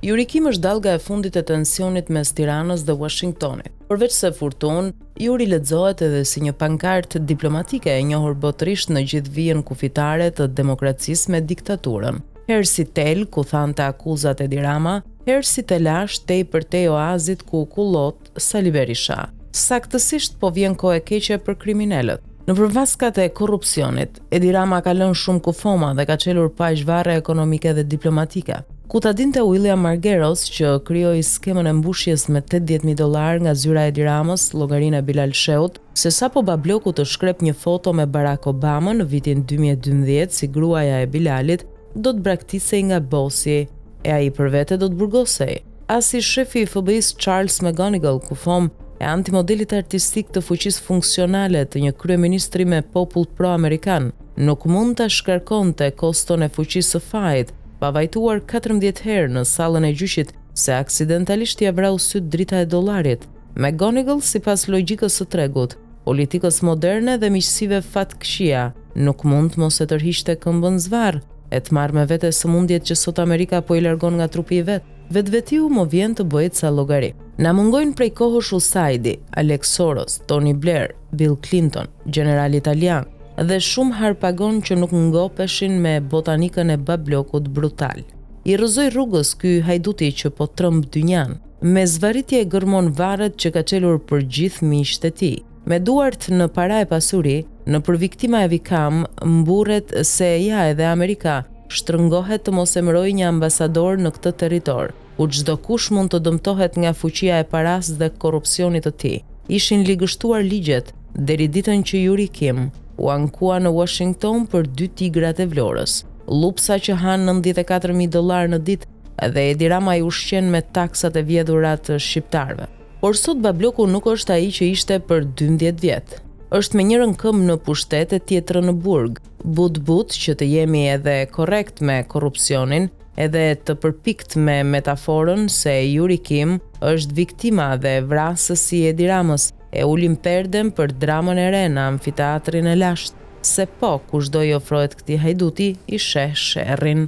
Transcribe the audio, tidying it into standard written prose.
Yuri Kim është dallga e fundit e tensionit mes Tiranës dhe Washingtonit. Përveç se furtunë, Yuri lexohet edhe si një pankartë diplomatike e njohur botërisht në gjithë vijën kufitare të demokracisë me diktaturën. Herë si tel ku thante akuzat Edi Rama, herë si telash tepër oazit ku kullot Sali Berisha. Saktësisht po vjen kohë e keqe për kriminalët. Në përvaskat e korrupsionit, Edi Rama ka lënë shumë kufoma dhe ka çelur paqvarre ekonomike dhe diplomatike. Ku ta dinte William Margeros që krijoi skemën e mbushjes me $80,000 nga zyra e Edi Ramës, llogarinë e Bilal Sheut, se sapo Babloku të shkrep një foto me Barack Obama në vitin 2012 si gruaja e Bilalit, do të braktisej nga bosi e ai për vete do të burgosej. As i shefi i FBI-s Charles McGonigal, kufom e antimodelit artistik të fuqisë funksionale të një kryeministri me popull pro-amerikan, nuk mund ta shkarkonte koston e fuqisë së fajit, pa vajtuar 14 herë në sallën e gjyqit se aksidentalisht ia vrau syt drita e dollarit. McGonigal, sipas logjikës së tregut, politikës moderne dhe miqësive fatkëqija, nuk mund mos e tërhiqte këmbën zvarr, e të marrë me vete sëmundjet që sot Amerika po i largon nga trupi i vet. Vetvetiu më vjen të bëhet sa llogari. Na mungojnë prej kohësh Usaidi, Alex Soros, Tony Blair, Bill Clinton, general italian dhe shumë harpagon që nuk ngopeshin me botanikën e Bablokut brutal. I rrëzoi rrugës ky hajduti që po trëmb dynjan, me zvarritje e gërmon varret që ka çelur për gjithë miqtë e tij. Me duart në para e pasuri, në për viktima e Vikam, mburret se ja edhe Amerika shtrëngohet të mos emërojë një ambasador në këtë territor, ku çdo kush mund të dëmtohet nga fuqia e paras dhe korrupsionit të tij. Ishin ligështuar ligjet deri ditën që Yuri Kim u ankua në Washington për 2 tigrat e Vlorës, lupsa që han $94,000 në ditë dhe Edi Rama i ushqen me taksat e vjedhura të shqiptarëve. Por sot Babloku nuk është ai që ishte për 12 vjet. Është me njërën këmbë në pushtet e tjetrën në burg, but që të jemi edhe korrekt me korrupsionin, edhe të përpikt me metaforën se Yuri Kim është viktima dhe vrasësi Edi Ramës, e ulim perden për dramën e re në amfiteatrin e lashtë, se po kushdo i ofrohet këtij hajduti i sheh sherrin.